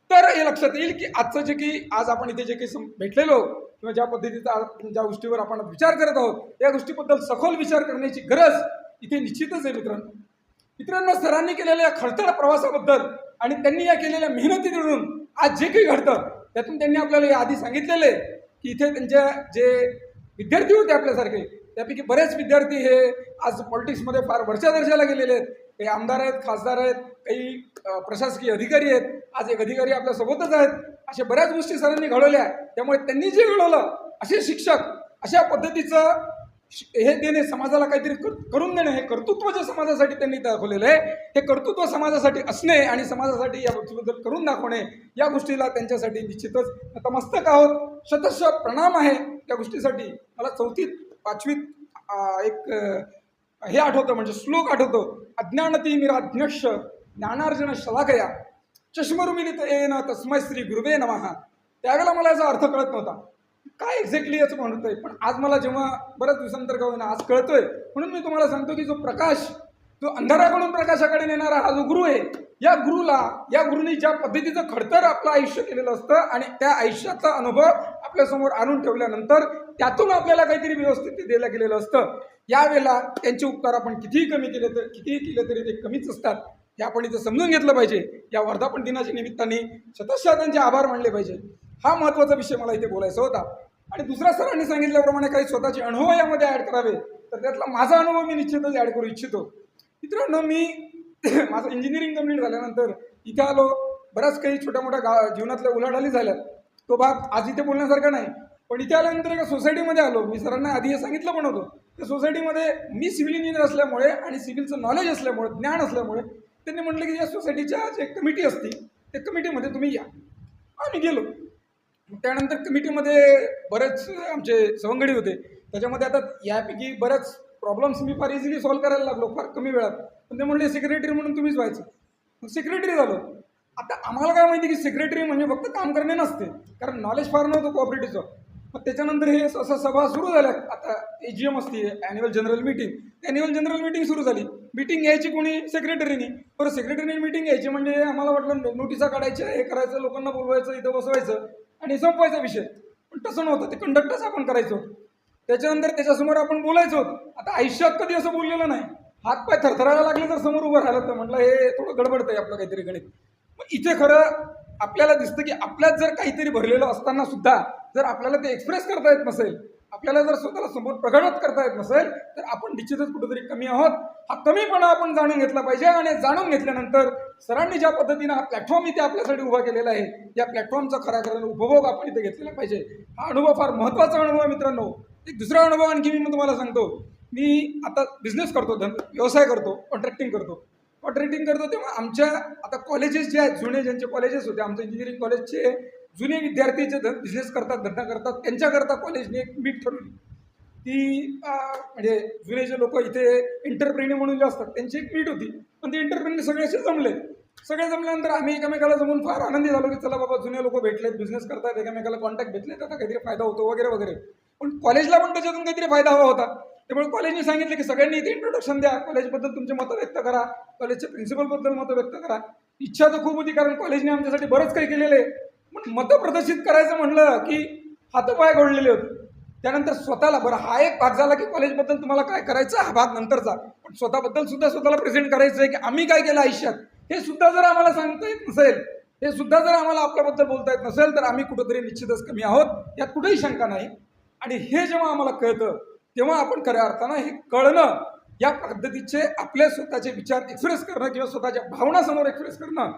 D: तर हे लक्षात येईल की आजचं जे की आज आपण इथे जे काही भेटलेलो किंवा ज्या पद्धतीचा ज्या गोष्टीवर आपण विचार करत आहोत या गोष्टीबद्दल सखोल विचार करण्याची गरज इथे निश्चितच आहे. मित्रांनो, सरांनी केलेल्या या खडतर प्रवासाबद्दल आणि त्यांनी या केलेल्या मेहनतीकडून आज जे काही घडतं त्यातून त्यांनी आपल्याला या आधी सांगितलेलं आहे की इथे त्यांच्या जे विद्यार्थी होते आपल्यासारखे त्यापैकी बरेच विद्यार्थी हे आज पॉलिटिक्समध्ये फार वर्षा गेलेले आहेत. काही आमदार आहेत, खासदार आहेत, काही प्रशासकीय अधिकारी आहेत, आज एक अधिकारी आपल्यासोबतच आहेत. अशा बऱ्याच गोष्टी सरांनी घडवल्या. त्यामुळे त्यांनी जे घडवलं असे शिक्षक अशा पद्धतीचं हे देणे, समाजाला काहीतरी करून देणे, हे कर्तृत्व जे समाजासाठी त्यांनी दाखवलेलं आहे हे कर्तृत्व समाजासाठी असणे आणि समाजासाठी या गोष्टीबद्दल करून दाखवणे या गोष्टीला त्यांच्यासाठी निश्चितच नतमस्तक आहोत. शतश प्रणाम आहे या गोष्टीसाठी. मला 4थीत 5वीत एक हे आठवतं, म्हणजे श्लोक आठवतो, अज्ञानती निराज्ञश ज्ञानार्जन शलाकया चष्मरुमिलित येन तस्मै श्री गुरुवे नमः. त्यावेळेला मला याचा अर्थ कळत नव्हता काय एक्झॅक्टली याचं म्हणत आहे, पण आज मला जेव्हा बऱ्याच दिवसानंतर का होईना आज कळतोय, म्हणून मी तुम्हाला सांगतो की जो प्रकाश जो अंधाराकडून प्रकाशाकडे नेणारा हा जो गुरु आहे, या गुरुने ज्या पद्धतीचं खडतर आपलं आयुष्य केलेलं असतं आणि त्या आयुष्याचा अनुभव आपल्यासमोर आणून ठेवल्यानंतर त्यातून आपल्याला काहीतरी व्यवस्थित द्यायला गेलेलं असतं. यावेळेला त्यांचे उपकार आपण कितीही केले तरी ते कमीच असतात. हे आपण इथं समजून घेतलं पाहिजे. या वर्धापन दिनाच्या निमित्ताने शतशः त्यांचे आभार मानले पाहिजे. हा महत्त्वाचा विषय मला इथे बोलायचा होता. आणि दुसऱ्या सरांनी सांगितल्याप्रमाणे काही स्वतःचे अनुभव यामध्ये ॲड करावे, तर त्यातला माझा अनुभव मी निश्चितच ॲड करू इच्छितो. मित्रांनो, मी माझं इंजिनिअरिंग कंप्लीट झाल्यानंतर इथे आलो. बऱ्याच काही छोट्या मोठ्या जीवनातल्या उलाढाली झाल्यात. तो भाग आज इथे बोलण्यासारखा नाही. पण इथे आल्यानंतर एका सोसायटीमध्ये आलो. मी सरांना आधी हे सांगितलं पण होतं. त्या सोसायटीमध्ये मी सिव्हिल इंजिनियर असल्यामुळे आणि सिव्हिलचं नॉलेज असल्यामुळे, ज्ञान असल्यामुळे त्यांनी म्हटलं की या सोसायटीच्या जे कमिटी असते त्या कमिटीमध्ये तुम्ही या. आम्ही गेलो. त्यानंतर कमिटीमध्ये बरेच आमचे सवंगडी होते. त्याच्यामध्ये आता यापैकी बऱ्याच प्रॉब्लेम्स मी फार इझिली सॉल्व्ह करायला लागलो फार कमी वेळात. पण ते म्हणले सेक्रेटरी म्हणून तुम्हीच व्हायचं. मग सेक्रेटरी झालो. आता आम्हाला काय माहिती की सेक्रेटरी म्हणजे फक्त काम करणे नसते, कारण नॉलेज फार नव्हतं कोऑपरेटिव्हचं. मग त्याच्यानंतर हे असं सभा सुरू झाल्या. आता AGM असते, annual general meeting. Annual general meeting सुरू झाली. मीटिंग घ्यायची कोणी? सेक्रेटरीनी. बरं, सेक्रेटरीने मीटिंग घ्यायची म्हणजे आम्हाला वाटलं नोटिसा काढायच्या, हे करायचं, लोकांना बोलवायचं, इथं बसवायचं आणि संपवायचा विषय. पण तसं नव्हतं. ते कंडक्टच आपण करायचो. त्याच्यानंतर त्याच्यासमोर आपण बोलायचो. आता आयुष्यात कधी असं बोललेलं नाही. हातपाय थरथरायला लागले तर समोर उभं राहिलं तर म्हटलं हे थोडं गडबडतं आहे आपलं काहीतरी गणित. मग इथे खरं आपल्याला दिसतं की आपल्यात जर काहीतरी भरलेलं असताना सुद्धा जर आपल्याला ते एक्सप्रेस करता येत नसेल, आपल्याला जर स्वतःला समोर प्रगट करता येत नसेल, तर आपण निश्चितच कुठेतरी कमी आहोत. हा कमीपणा आपण जाणून घेतला पाहिजे. आणि जाणून घेतल्यानंतर सरांनी ज्या पद्धतीनं हा प्लॅटफॉर्म इथे आपल्यासाठी उभा केलेला आहे, या प्लॅटफॉर्मचा खऱ्या उपभोग आपण इथे घेतलेला पाहिजे. हा अनुभव फार महत्त्वाचा अनुभव आहे मित्रांनो. एक दुसरा अनुभव आणखी मी तुम्हाला सांगतो. मी आता बिझनेस करतो, व्यवसाय करतो, कॉन्ट्रॅक्टिंग करतो. तेव्हा आमच्या आता कॉलेजेस जे आहेत, जुने ज्यांचे कॉलेजेस होते, आमच्या इंजिनिअरिंग कॉलेजचे जुने विद्यार्थी जे बिझनेस करतात, धंदा करतात, त्यांच्याकरता कॉलेजने एक मीट ठरवली. ती म्हणजे जुने जे लोक इथे एंटरप्रेन्युअर म्हणून जे असतात त्यांची एक मीट होती. पण ते एंटरप्रेन्युअर सगळे असे जमल्यानंतर आम्ही एकमेकाला जमून फार आनंदी झालो की चला बाबा, जुने लोक भेटलेत, बिझनेस करतात, एकमेकाला कॉन्टॅक्ट भेटलेत, आता काहीतरी फायदा होतो वगैरे वगैरे. पण कॉलेजला पण त्याच्यातून काहीतरी फायदा हवा होता. त्यामुळे कॉलेजने सांगितलं की सगळ्यांनी इथे इंट्रोडक्शन द्या, कॉलेजबद्दल तुमचे मतं व्यक्त करा, कॉलेजच्या प्रिन्सिपलबद्दल मतं व्यक्त करा. इच्छा तर खूप होती, कारण कॉलेजने आमच्यासाठी बरंच काही केलेलं आहे. पण मतं प्रदर्शित करायचं म्हणलं की हातपाय गोळलेले होते. त्यानंतर स्वतःला, बरं हा एक भाग झाला की कॉलेजबद्दल तुम्हाला काय करायचं, हा भाग नंतरचा. पण स्वतःबद्दल सुद्धा स्वतःला प्रेझेंट करायचं आहे की आम्ही काय केलं आयुष्यात, हे सुद्धा जर आम्हाला सांगता येत नसेल, हे सुद्धा जर आम्हाला आपल्याबद्दल बोलता येत नसेल, तर आम्ही कुठंतरी निश्चितच कमी आहोत, यात कुठेही शंका नाही. आणि हे जेव्हा आम्हाला कळतं तेव्हा आपण खऱ्या अर्थानं हे कळणं, या पद्धतीचे आपले स्वतःचे विचार एक्सप्रेस करणं किंवा स्वतःच्या भावना समोर एक्सप्रेस करणं,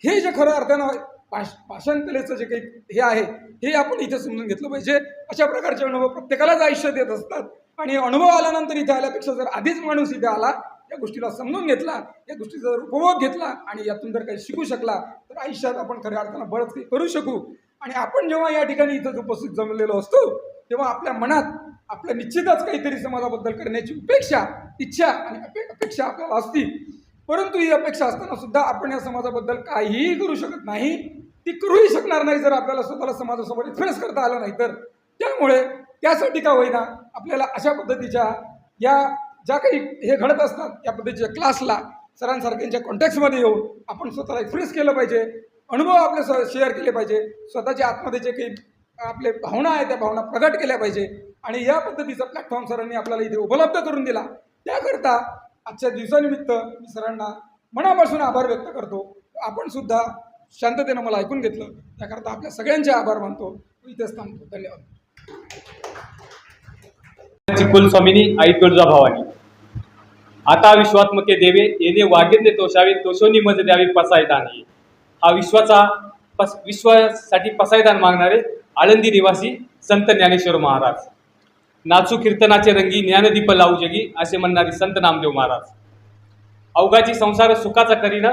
D: हे जे खऱ्या अर्थानं भाषण कलेचं जे काही हे आहे, हे आपण इथे समजून घेतलं पाहिजे. अशा प्रकारचे अनुभव प्रत्येकालाच आयुष्यात येत असतात. आणि अनुभव आल्यानंतर इथे आल्यापेक्षा जर आधीच माणूस इथे आला, या गोष्टीला समजून घेतला, या गोष्टीचा जर उपभोग घेतला आणि यातून जर काही शिकू शकला, तर आयुष्यात आपण खऱ्या अर्थानं बरंच काही करू शकू. आणि आपण जेव्हा या ठिकाणी इथं उपस्थित जमलेलो असतो, तेव्हा आपल्या मनात आपल्या निश्चितच काहीतरी समाजाबद्दल करण्याची इच्छा आणि अपेक्षा आपल्याला असती. परंतु ही अपेक्षा असताना सुद्धा आपण या समाजाबद्दल काहीही करू शकत नाही, ती करूही शकणार नाही जर आपल्याला स्वतःला समाजासमोर एक्सप्रेस करता आलं नाही तर. त्यामुळे त्यासाठी का होईना आपल्याला अशा पद्धतीच्या या ज्या काही हे घडत असतात, या पद्धतीच्या क्लासला सरांसारख्यांच्या कॉन्टॅक्ट्समध्ये येऊन आपण स्वतःला एक्सप्रेस केलं पाहिजे, अनुभव आपले शेअर केले पाहिजे, स्वतःच्या आतमध्ये जे काही आपले भावना आहे त्या भावना प्रगट केल्या पाहिजे. आणि या पद्धतीचा प्लॅटफॉर्म सरांनी आपल्याला इथे उपलब्ध करून दिला. त्याकरता आजच्या दिवसानिमित्त मी सरांना मनापासून आभार व्यक्त करतो. आपण सुद्धा शांततेनं मला ऐकून घेतलं, त्याकरता आपल्या सगळ्यांचे आभार मानतो. इथेच थांबतो. धन्यवाद.
E: कुलस्वामिनी आई तुळजाभवानी. आता विश्वात्मके देवे येणे वागेंदे तोषावे, तोषोनी मज द्यावे पसायदान. हा विश्वासाठी पसायदान मागणारे आळंदी निवासी संत ज्ञानेश्वर महाराज. नाचू कीर्तनाचे रंगी, ज्ञानदीप लावू जगी, असे म्हणणारे संत नामदेव महाराज. अवघाची संसार सुखाचा करीन,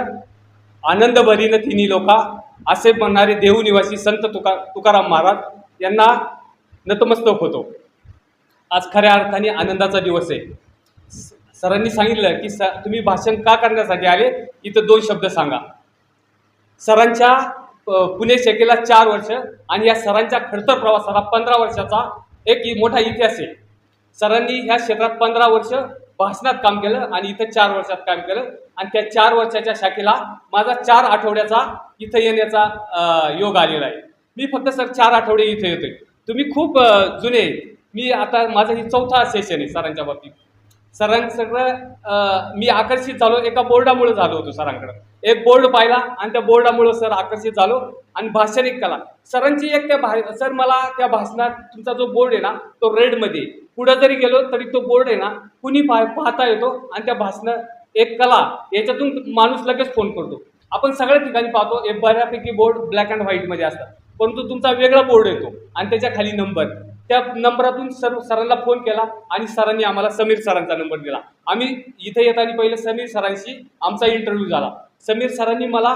E: आनंद भरीन तिन्ही लोका, असे म्हणणारे देहू निवासी संत तुकाराम महाराज यांना नतमस्तक होतो. आज खऱ्या अर्थाने आनंदाचा दिवस आहे. सरांनी सांगितलं की तुम्ही भाषण का करण्यासाठी आले, इथं 2 शब्द सांगा. सरांच्या पुणे शाखेला 4 वर्ष आणि या सरांच्या खडतर प्रवासाला 15 वर्षाचा एक मोठा इतिहास आहे. सरांनी ह्या क्षेत्रात 15 वर्ष भाषणात काम केलं आणि इथं 4 वर्षात काम केलं आणि त्या 4 वर्षाच्या शाखेला माझा 4 आठवड्याचा इथं येण्याचा योग आलेला आहे. मी फक्त सर 4 आठवडे इथं येतोय. तुम्ही खूप जुने आहेत. मी आता माझं ही 4था सेशन आहे सरांच्या बाबतीत. सगळं मी आकर्षित झालो एका बोर्डामुळे झालो होतो सरांकडे. एक बोर्ड पाहिला आणि त्या बोर्डामुळे सर आकर्षित झालो आणि भाषण एक कला सरांची एक त्या सर मला त्या भाषणात तुमचा जो बोर्ड आहे ना तो रेडमध्ये पुढं जरी गेलो तरी तो बोर्ड आहे ना कुणी पाहता येतो आणि त्या भाषण एक कला याच्यातून माणूस लगेच फोन करतो. आपण सगळ्या ठिकाणी पाहतो एक बऱ्यापैकी बोर्ड ब्लॅक अँड व्हाईटमध्ये असतात, परंतु तुमचा वेगळा बोर्ड येतो आणि त्याच्या खाली नंबर. त्या नंबरातून सरांना फोन केला आणि सरांनी आम्हाला समीर सरांचा नंबर दिला. आम्ही इथे येताना पहिले समीर सरांशी आमचा इंटरव्ह्यू झाला. समीर सरांनी मला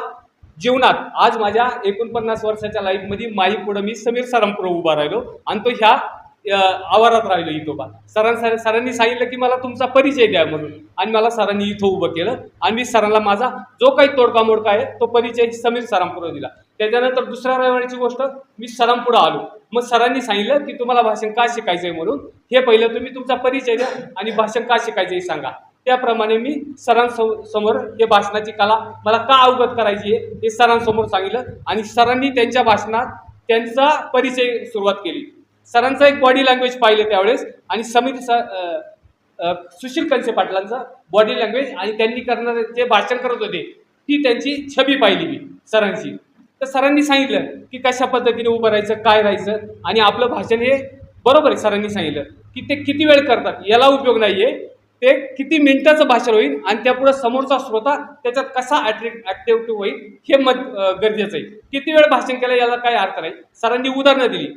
E: जीवनात आज माझ्या 49 वर्षाच्या लाईफमध्ये माई पुढं मी समीर सरांपुढं उभा राहिलो आणि तो ह्या आवारात राहिलो इथोबा. सरांनी सांगितलं की मला तुमचा परिचय द्या म्हणून आणि मला सरांनी इथं उभं केलं आणि मी सरांना माझा जो काही तोडका मोडका आहे तो परिचय समीर सरांपुढं दिला. त्याच्यानंतर दुसऱ्या रविवारीची गोष्ट मी सरांपुढं आलो. मग सरांनी सांगितलं की तुम्हाला भाषण का शिकायचं आहे म्हणून हे पहिलं तुम्ही तुमचा परिचय द्या आणि भाषण का शिकायचं हे सांगा. त्याप्रमाणे मी सरांसमोर हे भाषणाची कला मला का अवगत करायची आहे हे सरांसमोर सांगितलं आणि सरांनी त्यांच्या भाषणात त्यांचा परिचय सुरुवात केली. सरांचं एक बॉडी लँग्वेज पाहिलं त्यावेळेस आणि सुशील कंसे पाटलांचं बॉडी लँग्वेज आणि त्यांनी करणारे जे भाषण करत होते ती त्यांची छबी पाहिली मी सरांची. तर सरांनी सांगितलं की कशा पद्धतीने उभं राहायचं काय राहायचं आणि आपलं भाषण हे बरोबर आहे. सरांनी सांगितलं की ते किती वेळ करतात याला उपयोग नाही आहे, ते किती मिनिटाचं भाषण होईल आणि त्यापुढे समोरचा श्रोता त्याच्यात कसा ॲक्टिव्ह होईल हे गरजेचं आहे. किती वेळ भाषण केलं याला काय अर्थ नाही. सरांनी उदाहरणं दिली.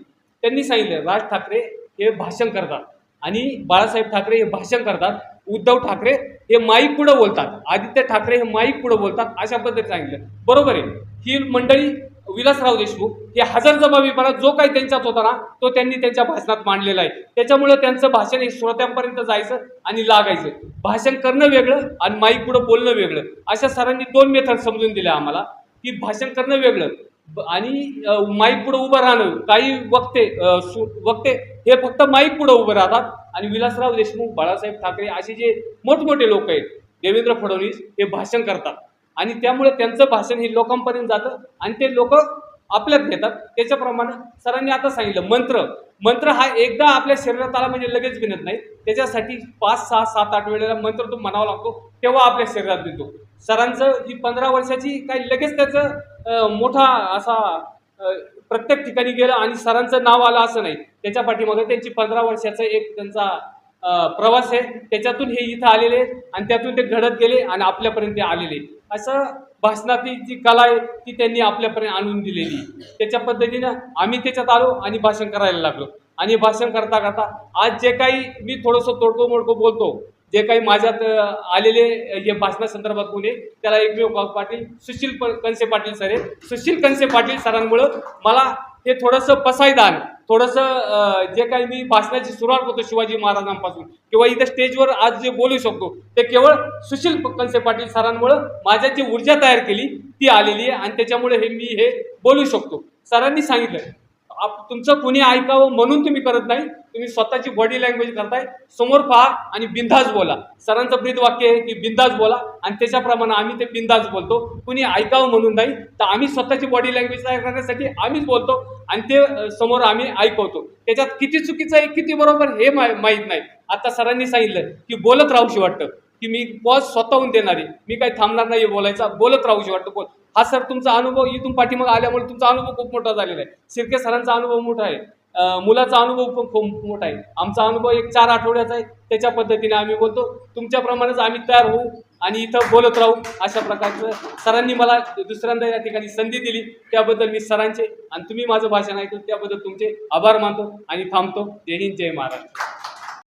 E: त्यांनी सांगितलं राज ठाकरे हे भाषण करतात आणि बाळासाहेब ठाकरे हे भाषण करतात, उद्धव ठाकरे हे माईक पुढं बोलतात, आदित्य ठाकरे हे माईक पुढं बोलतात, अशा पद्धतीने सांगितलं. बरोबर आहे. ही मंडळी विलासराव देशमुख हे हजरजबाबीपणा जो काही त्यांच्यात होता ना तो त्यांनी त्यांच्या भाषणात मांडलेला आहे. त्याच्यामुळे त्यांचं भाषण हे श्रोत्यांपर्यंत जायचं आणि लागायचं. भाषण करणं वेगळं आणि माईक पुढं बोलणं वेगळं अशा सरांनी 2 मेथड समजून दिल्या आम्हाला की भाषण करणं वेगळं आणि माईक पुढं उभं राहणं. काही वक्ते हे फक्त माईक पुढं उभं राहतात आणि विलासराव देशमुख बाळासाहेब ठाकरे असे जे मोठमोठे लोक आहेत देवेंद्र फडणवीस हे भाषण करतात आणि त्यामुळे त्यांचं भाषण हे लोकांपर्यंत जातं आणि ते लोक आपल्यात घेतात. त्याच्याप्रमाणे सरांनी आता सांगितलं मंत्र हा एकदा आपल्या शरीरात आला म्हणजे लगेच भिनत नाही. त्याच्यासाठी 5, 6, 7, 8 वेळेला मंत्र तो म्हणावा लागतो तेव्हा आपल्या शरीरात भिनतो. सरांचं ही 15 वर्षाची काही लगेच त्याचं मोठा असा प्रत्येक ठिकाणी गेलं आणि सरांचं नाव आलं असं नाही. त्याच्या पाठीमागे त्यांची 15 वर्षाचा एक त्यांचा प्रवास आहे. त्याच्यातून हे इथं आलेले आणि त्यातून ते घडत गेले आणि आपल्यापर्यंत आलेले. असं भाषणाची जी कला आहे ती त्यांनी आपल्यापर्यंत आणून दिलेली. त्याच्या पद्धतीनं आम्ही त्याच्यात आलो आणि भाषण करायला लागलो आणि भाषण करता करता आज जे काही मी थोडंसं तोडकं मोडकं बोलतो जे काही माझ्यात आलेले हे भाषणासंदर्भात गुन्हे त्याला एकमेव पाटील सुशील कंसे पाटील सर आहे. सुशील कंसे पाटील सरांमुळं मला हे थोडंसं पसायदान थोडंसं जे काही मी भाषणाची सुरुवात करतो शिवाजी महाराजांपासून किंवा इथं स्टेजवर आज जे बोलू शकतो ते केवळ सुशील कंसे पाटील सरांमुळं माझ्यात जी ऊर्जा तयार केली ती आलेली आहे आणि त्याच्यामुळे मी हे बोलू शकतो. सरांनी सांगितलं तुमचं कुणी ऐकावं म्हणून तुम्ही करत नाही, तुम्ही स्वतःची बॉडी लँग्वेज करताय. समोर पहा आणि बिंदास बोला. सरांचं ब्रीद वाक्य आहे की बिंदास बोला आणि त्याच्याप्रमाणे आम्ही ते बिंदास बोलतो. कुणी ऐकावं म्हणून नाही तर आम्ही स्वतःची बॉडी लँग्वेज तयार करण्यासाठी आम्हीच बोलतो आणि ते समोर आम्ही ऐकवतो. त्याच्यात किती चुकीचं आहे किती बरोबर हे माहीत नाही. आता सरांनी सांगितलं की बोलत राहूशी वाटतं की मी पॉज स्वतःहून देणारी, मी काही थांबणार नाही बोलायचा, बोलत राहूशी वाटतं बोल. हा सर तुमचा अनुभव इथून पाठीमागे आल्यामुळे तुमचा अनुभव खूप मोठा झालेला आहे. शिर्के सरांचा अनुभव मोठा आहे, मुलाचा अनुभव पण खूप मोठा आहे. आमचा अनुभव एक 4 आठवड्याचा आहे. त्याच्या पद्धतीने आम्ही बोलतो. तुमच्याप्रमाणेच आम्ही तयार होऊ आणि इथं बोलत राहू अशा प्रकारचं सरांनी मला दुसऱ्यांदा या ठिकाणी संधी दिली त्याबद्दल मी सरांचे आणि तुम्ही माझं भाषण ऐकलं त्याबद्दल तुमचे आभार मानतो आणि थांबतो. जय हिंद जय महाराष्ट्र.